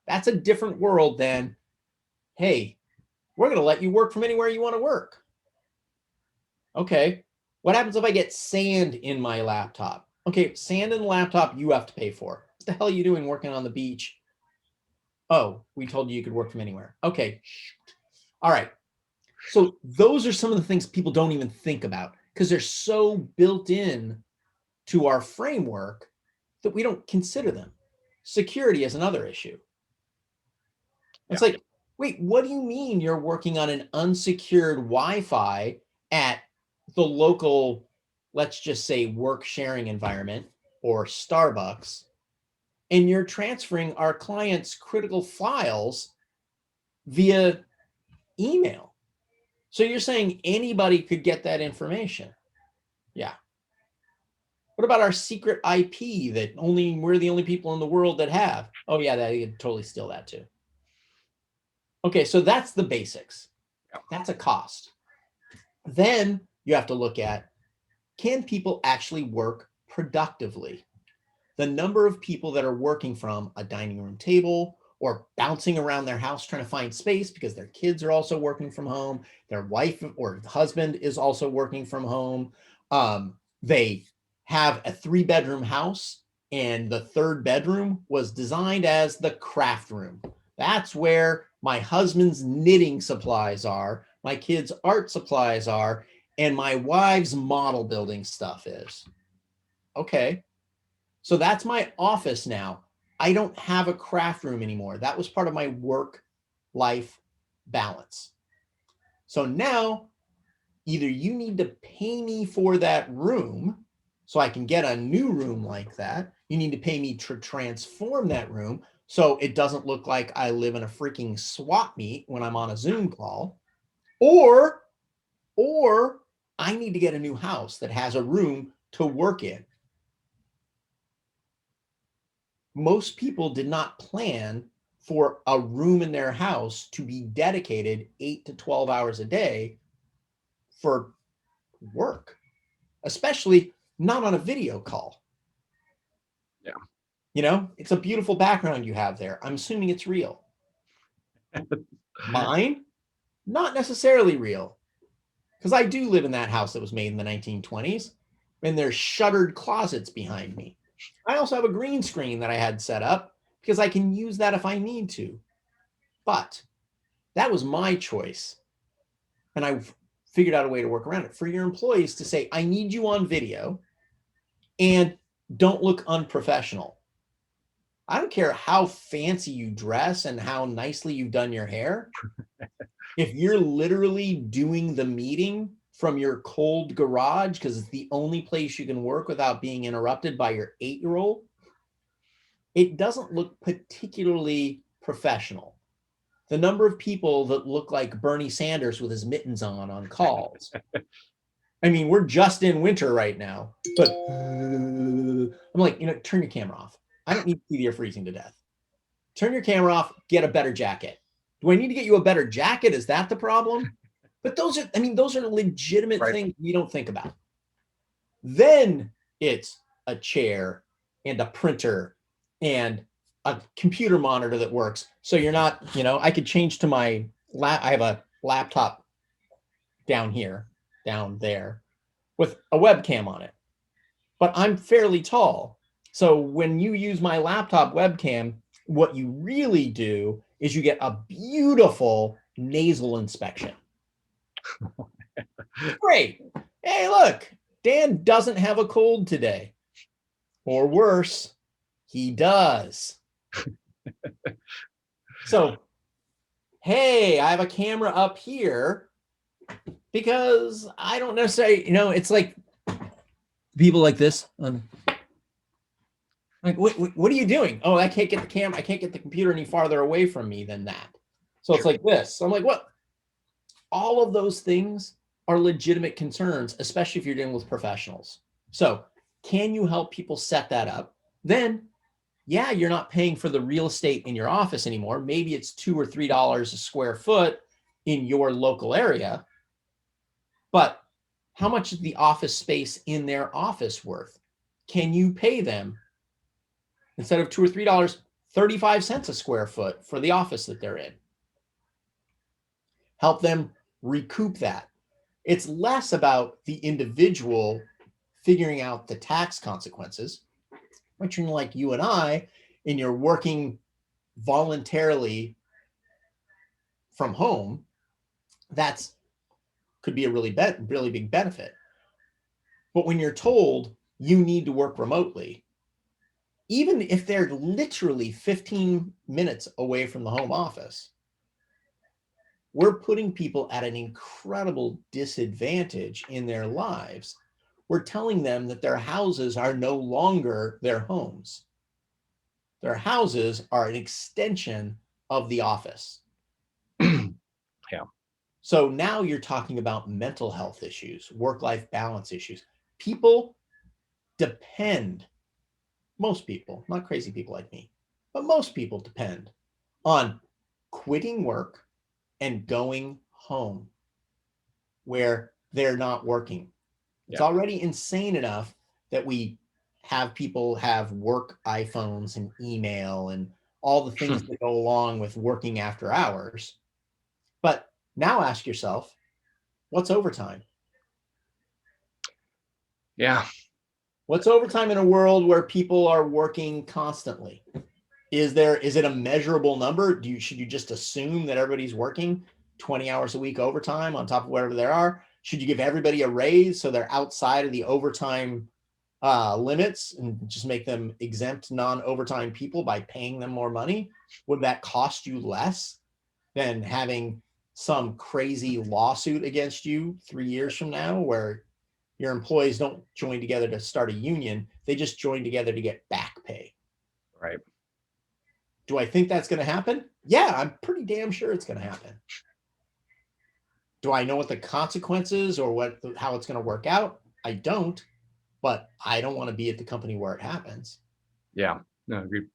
That's a different world than, hey, we're going to let you work from anywhere you want to work. Okay. What happens if I get sand in my laptop? Okay, sand in the laptop you have to pay for. What the hell are you doing working on the beach? Oh, we told you could work from anywhere. Okay. All right. So those are some of the things people don't even think about because they're so built in to our framework that we don't consider them. Security is another issue. It's like, wait, what do you mean you're working on an unsecured Wi-Fi at the local, let's just say, work sharing environment or Starbucks, and you're transferring our clients' critical files via email? So you're saying anybody could get that information? Yeah. What about our secret IP that only we're the only people in the world that have? Oh yeah, that you could totally steal that too. Okay, so that's the basics. That's a cost. Then you have to look at, can people actually work productively? The number of people that are working from a dining room table or bouncing around their house trying to find space because their kids are also working from home, their wife or husband is also working from home. They have a 3-bedroom house, and the 3rd bedroom was designed as the craft room. That's where my husband's knitting supplies are, my kids' art supplies are, and my wife's model building stuff is. Okay. So that's my office now. I don't have a craft room anymore. That was part of my work-life balance. So now either you need to pay me for that room so I can get a new room like that. You need to pay me to transform that room so it doesn't look like I live in a freaking swap meet when I'm on a Zoom call. Or I need to get a new house that has a room to work in. Most people did not plan for a room in their house to be dedicated 8 to 12 hours a day for work, especially not on a video call. Yeah. You know, it's a beautiful background you have there. I'm assuming it's real. Mine, not necessarily real, because I do live in that house that was made in the 1920s, and there's shuttered closets behind me. I also have a green screen that I had set up because I can use that if I need to. But that was my choice. And I figured out a way to work around it for your employees to say, I need you on video and don't look unprofessional. I don't care how fancy you dress and how nicely you've done your hair. If you're literally doing the meeting from your cold garage because it's the only place you can work without being interrupted by your 8-year-old, it doesn't look particularly professional. The number of people that look like Bernie Sanders with his mittens on calls. I mean, we're just in winter right now, but I'm like, turn your camera off. I don't need to see you're freezing to death. Turn your camera off, get a better jacket. Do I need to get you a better jacket? Is that the problem? But those are legitimate things we don't think about. Then it's a chair and a printer and a computer monitor that works. So you're not, I could change to I have a laptop down here, down there with a webcam on it, but I'm fairly tall. So when you use my laptop webcam, what you really do is you get a beautiful nasal inspection. Great. Hey, look, Dan doesn't have a cold today. Or worse, he does. So, hey, I have a camera up here because I don't necessarily, it's like people like this. Like, what are you doing? Oh, I can't get the camera. I can't get the computer any farther away from me than that. So it's like this. So I'm like, what? All of those things are legitimate concerns, especially if you're dealing with professionals. So can you help people set that up? Then, yeah, you're not paying for the real estate in your office anymore. Maybe it's $2 or $3 a square foot in your local area. But how much is the office space in their office worth? Can you pay them, instead of $2 or $3, 35 cents a square foot for the office that they're in? Help them recoup that. It's less about the individual figuring out the tax consequences, which are like you and I, and you're working voluntarily from home. That's could be a really big benefit. But when you're told you need to work remotely, even if they're literally 15 minutes away from the home office, we're putting people at an incredible disadvantage in their lives. We're telling them that their houses are no longer their homes. Their houses are an extension of the office. Yeah. So now you're talking about mental health issues, work-life balance issues. People depend, most people, not crazy people like me, but most people depend on quitting work and going home where they're not working. It's already insane enough that we have people have work iPhones and email and all the things that go along with working after hours. But now ask yourself, what's overtime? Yeah. What's overtime in a world where people are working constantly? Is it a measurable number? Should you just assume that everybody's working 20 hours a week overtime on top of whatever there are? Should you give everybody a raise so they're outside of the overtime limits and just make them exempt non-overtime people by paying them more money? Would that cost you less than having some crazy lawsuit against you 3 years from now where your employees don't join together to start a union, they just join together to get back pay? Right. Do I think that's going to happen? Yeah, I'm pretty damn sure it's going to happen. Do I know what the consequences or how it's going to work out? I don't, but I don't want to be at the company where it happens. Yeah. No, agreed.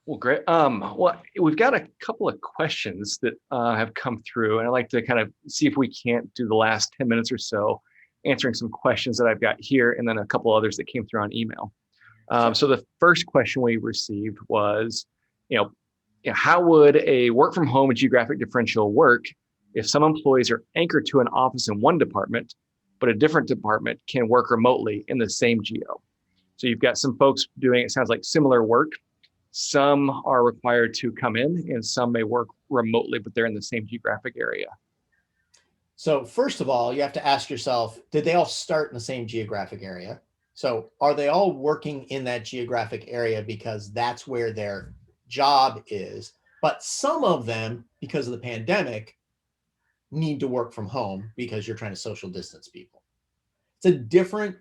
Well, great. Well, we've got a couple of questions that have come through, and I'd like to kind of see if we can't do the last 10 minutes or so answering some questions that I've got here, and then a couple others that came through on email. So the first question we received was, how would a work from home and geographic differential work if some employees are anchored to an office in one department, but a different department can work remotely in the same geo? So you've got some folks doing, it sounds like, similar work. Some are required to come in and some may work remotely, but they're in the same geographic area. So first of all, you have to ask yourself, did they all start in the same geographic area? So are they all working in that geographic area because that's where their job is? But some of them, because of the pandemic, need to work from home because you're trying to social distance people. It's a different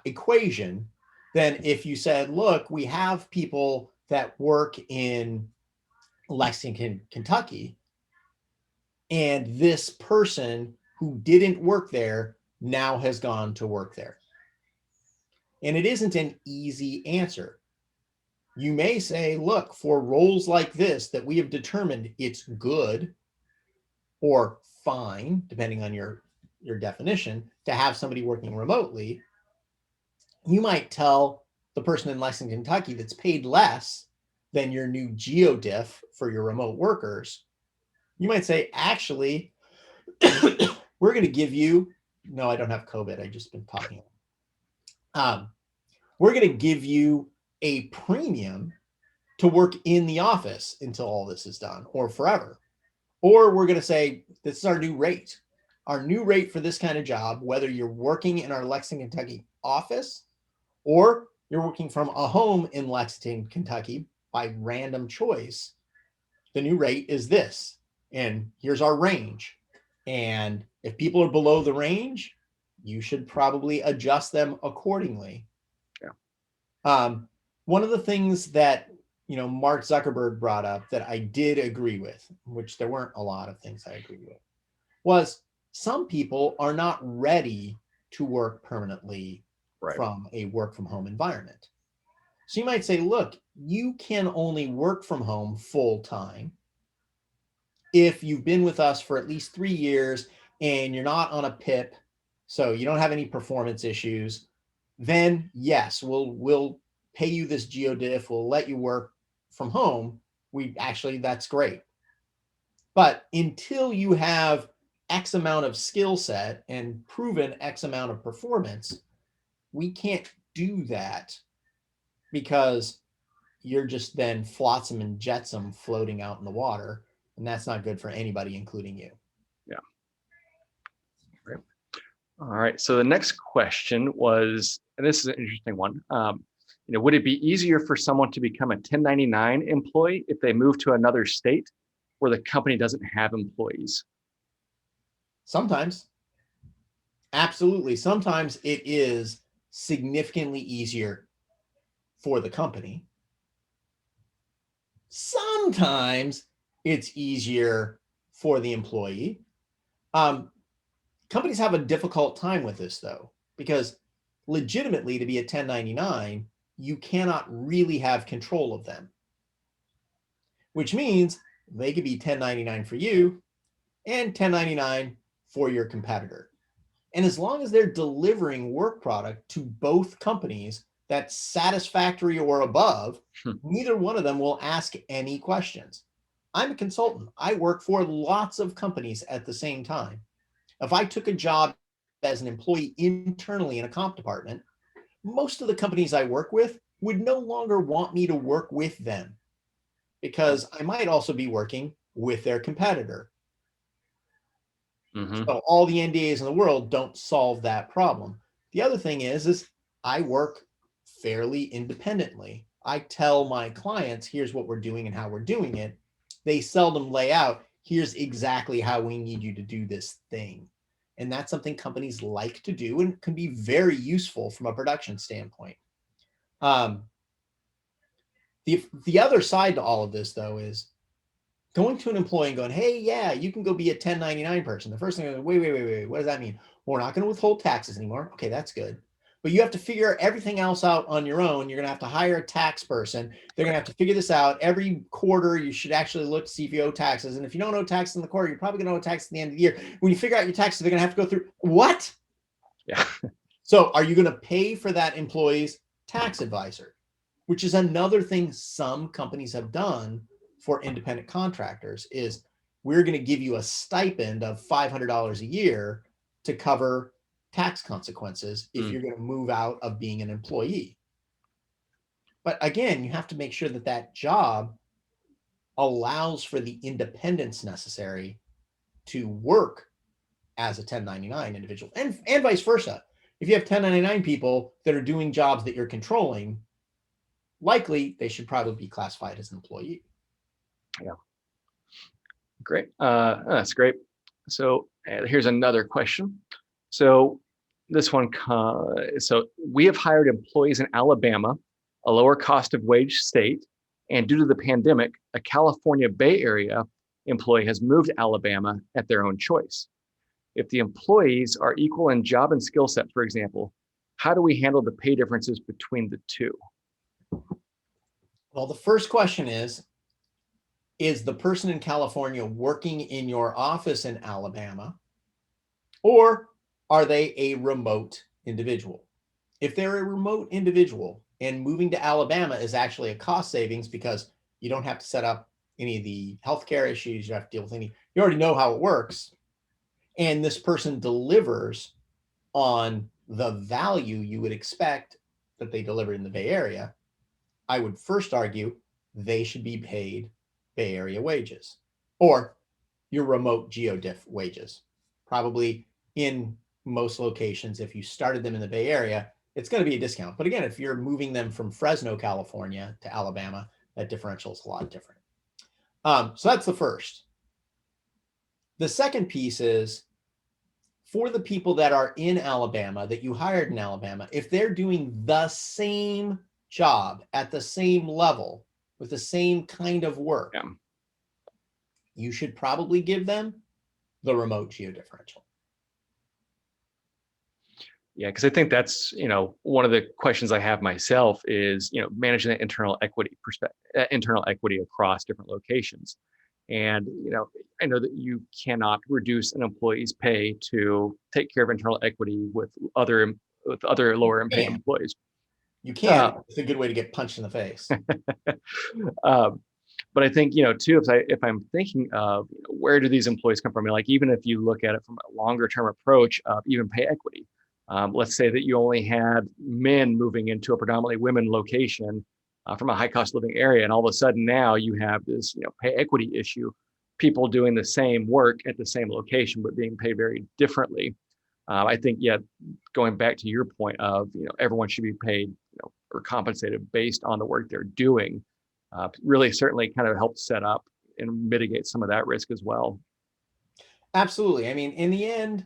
equation than if you said, look, we have people that work in Lexington, Kentucky, and this person who didn't work there now has gone to work there. And it isn't an easy answer. You may say, look, for roles like this that we have determined it's good or fine, depending on your definition, to have somebody working remotely. You might tell the person in Lexington, Kentucky that's paid less than your new GeoDiff for your remote workers, you might say, actually, we're going to give you, no, I don't have COVID. I've just been talking. We're going to give you a premium to work in the office until all this is done or forever. Or we're going to say, this is our new rate. Our new rate for this kind of job, whether you're working in our Lexington, Kentucky office or you're working from a home in Lexington, Kentucky by random choice, the new rate is this. And here's our range. And if people are below the range, you should probably adjust them accordingly. Yeah. One of the things that Mark Zuckerberg brought up that I did agree with, which there weren't a lot of things I agreed with, was some people are not ready to work permanently from a work from home environment. So you might say, look, you can only work from home full time if you've been with us for at least 3 years and you're not on a PIP, so you don't have any performance issues, then yes, we'll pay you this GeoDiff, we'll let you work from home. That's great. But until you have X amount of skill set and proven X amount of performance, we can't do that because you're just then flotsam and jetsam floating out in the water. And that's not good for anybody, including you. Yeah. Right. All right. So the next question was, and this is an interesting one. Would it be easier for someone to become a 1099 employee if they move to another state where the company doesn't have employees? Sometimes. Absolutely. Sometimes it is significantly easier for the company. Sometimes it's easier for the employee. Companies have a difficult time with this, though, because legitimately to be a 1099, you cannot really have control of them, which means they could be 1099 for you and 1099 for your competitor. And as long as they're delivering work product to both companies that's satisfactory or above, neither one of them will ask any questions. I'm a consultant. I work for lots of companies at the same time. If I took a job as an employee internally in a comp department, most of the companies I work with would no longer want me to work with them because I might also be working with their competitor. Mm-hmm. So all the NDAs in the world don't solve that problem. The other thing is I work fairly independently. I tell my clients, here's what we're doing and how we're doing it. They seldom lay out, here's exactly how we need you to do this thing. And that's something companies like to do and can be very useful from a production standpoint. The other side to all of this, though, is going to an employee and going, hey, yeah, you can go be a 1099 person. The first thing is, wait, what does that mean? Well, we're not going to withhold taxes anymore. Okay, that's good. But you have to figure everything else out on your own. You're going to have to hire a tax person. They're going to have to figure this out. Every quarter, you should actually look to see if you owe taxes. And if you don't owe taxes in the quarter, you're probably going to owe taxes at the end of the year. When you figure out your taxes, they're going to have to go through what? Yeah. So are you going to pay for that employee's tax advisor? Which is another thing some companies have done for independent contractors is we're going to give you a stipend of $500 a year to cover tax consequences if you're going to move out of being an employee. But again, you have to make sure that that job allows for the independence necessary to work as a 1099 individual and vice versa. If you have 1099 people that are doing jobs that you're controlling, likely they should probably be classified as an employee. Yeah. Great. That's great. So here's another question. So this one, so we have hired employees in Alabama, a lower cost of wage state, and due to the pandemic, a California Bay Area employee has moved to Alabama at their own choice. If the employees are equal in job and skill set, for example, how do we handle the pay differences between the two? Well, the first question is the person in California working in your office in Alabama, or are they a remote individual? If they're a remote individual And moving to Alabama is actually a cost savings because you don't have to set up any of the healthcare issues. You have to deal with any, you already know how it works. And this person delivers on the value you would expect that they delivered in the Bay Area. I would first argue they should be paid Bay Area wages or your remote geodiff wages. Probably in most locations, if you started them in the Bay Area, it's going to be a discount. But again, if you're moving them from Fresno, California to Alabama, that differential is a lot different. So that's the first. The second piece is for the people that are in Alabama, that you hired in Alabama, if they're doing the same job at the same level with the same kind of work, Yeah. you should probably give them the remote geodifferential. Yeah, because I think that's, one of the questions I have myself is, managing that internal equity perspective, internal equity across different locations. And, I know that you cannot reduce an employee's pay to take care of internal equity with other lower paid employees. You can. It's a good way to get punched in the face. But I think, too, if I'm thinking of where do these employees come from, like even if you look at it from a longer term approach of even pay equity, let's say that you only had men moving into a predominantly women location from a high cost living area, and all of a sudden now you have this pay equity issue, people doing the same work at the same location but being paid very differently. I think, going back to your point of everyone should be paid or compensated based on the work they're doing. Really certainly kind of helps set up and mitigate some of that risk as well. Absolutely. I mean, in the end,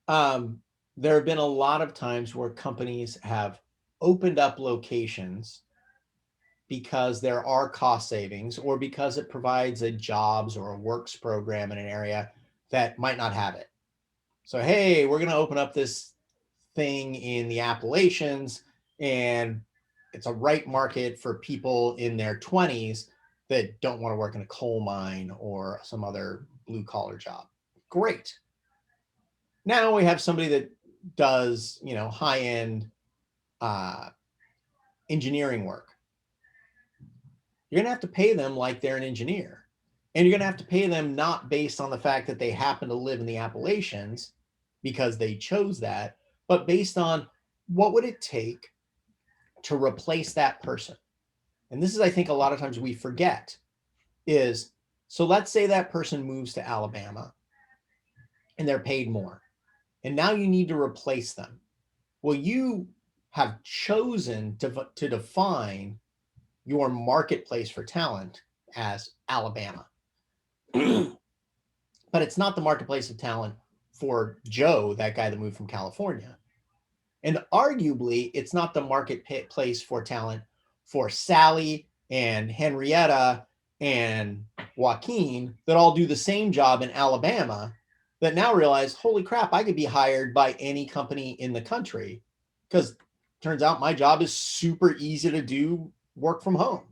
there have been a lot of times where companies have opened up locations because there are cost savings or because it provides a jobs or a works program in an area that might not have it. So, hey, we're going to open up this thing in the Appalachians, and it's a right market for people in their 20s that don't want to work in a coal mine or some other blue collar job. Great. Now we have somebody that does, high end engineering work. You're going to have to pay them like they're an engineer. And you're going to have to pay them not based on the fact that they happen to live in the Appalachians because they chose that, but based on what would it take to replace that person. And this is, I think, a lot of times we forget is, so let's say that person moves to Alabama and they're paid more. And now you need to replace them. Well, you have chosen to define your marketplace for talent as Alabama. But it's not the marketplace of talent for Joe, that guy that moved from California. And arguably, it's not the marketplace for talent for Sally and Henrietta and Joaquin that all do the same job in Alabama that now realize, holy crap, I could be hired by any company in the country because turns out my job is super easy to do, work from home.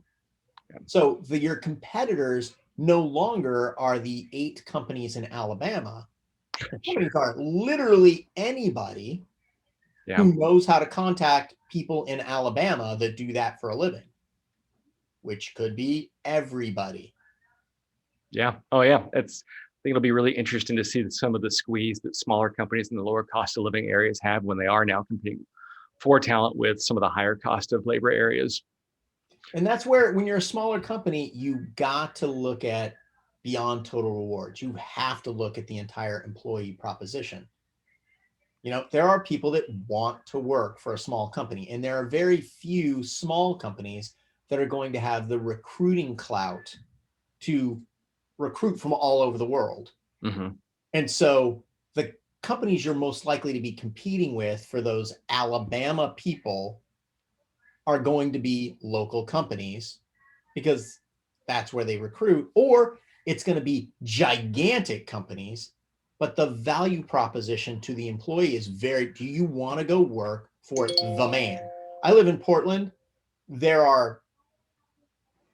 So your competitors no longer are the 8 companies in Alabama. Companies are literally anybody who knows how to contact people in Alabama that do that for a living, which could be everybody. Yeah. Oh, yeah. I think it'll be really interesting to see some of the squeeze that smaller companies in the lower cost of living areas have when they are now competing for talent with some of the higher cost of labor areas. And that's where, when you're a smaller company, you got to look at beyond total rewards. You have to look at the entire employee proposition. There are people that want to work for a small company, and there are very few small companies that are going to have the recruiting clout to recruit from all over the world. Mm-hmm. And so the companies you're most likely to be competing with for those Alabama people are going to be local companies because that's where they recruit, or it's going to be gigantic companies, but the value proposition to the employee is do you want to go work for the man? I live in Portland. There are,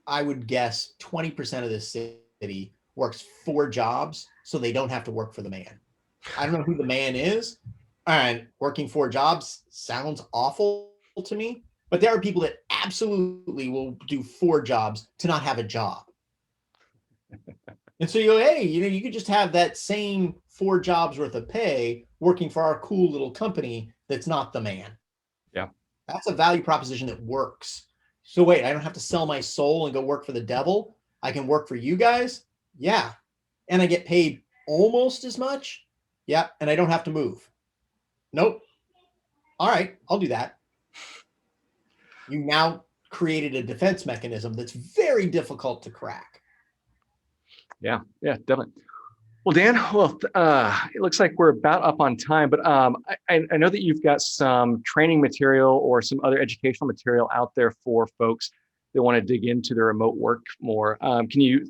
I would guess, 20% of this city works 4 jobs so they don't have to work for the man. I don't know who the man is, and working 4 jobs sounds awful to me, but there are people that absolutely will do 4 jobs to not have a job. And so you go, hey, you could just have that same 4 jobs worth of pay working for our cool little company that's not the man. Yeah. That's a value proposition that works. So wait, I don't have to sell my soul and go work for the devil. I can work for you guys. Yeah. And I get paid almost as much. Yeah. And I don't have to move. Nope. All right, I'll do that. You now created a defense mechanism that's very difficult to crack. Yeah, definitely. Well, Dan, it looks like we're about up on time, but I know that you've got some training material or some other educational material out there for folks that want to dig into the remote work more. Can you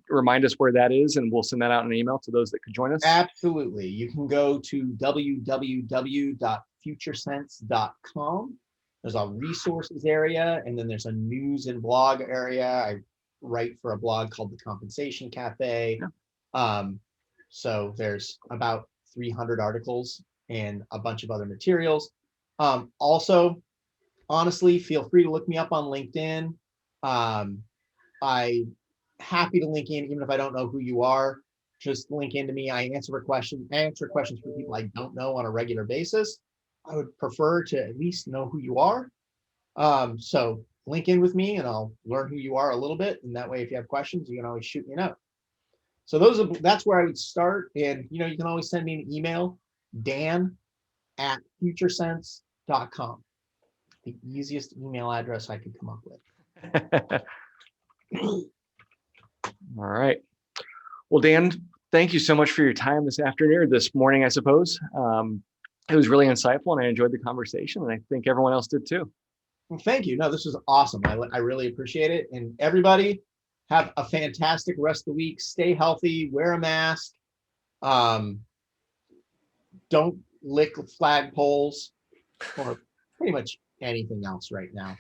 remind us where that is, and we'll send that out in an email to those that could join us? Absolutely. You can go to www.futuresense.com. There's a resources area, and then there's a news and blog area. I write for a blog called the Compensation Cafe. Yeah. So there's about 300 articles and a bunch of other materials. Also, honestly, feel free to look me up on LinkedIn. I'm happy to link in, even if I don't know who you are. Just link into me. I answer questions for people I don't know on a regular basis. I would prefer to at least know who you are. So link in with me and I'll learn who you are a little bit. And that way, if you have questions, you can always shoot me a note. So that's where I would start. And you can always send me an email, dan@futuresense.com. The easiest email address I could come up with. All right. Well, Dan, thank you so much for your time this afternoon, or this morning, I suppose. It was really insightful and I enjoyed the conversation, and I think everyone else did too. Well, thank you. No, this was awesome. I really appreciate it. And everybody, have a fantastic rest of the week. Stay healthy, wear a mask. Don't lick flagpoles or pretty much anything else right now.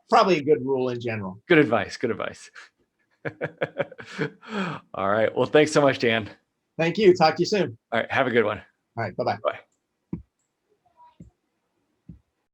Probably a good rule in general. Good advice. All right. Well, thanks so much, Dan. Thank you. Talk to you soon. All right. Have a good one. All right. Bye-bye. Bye.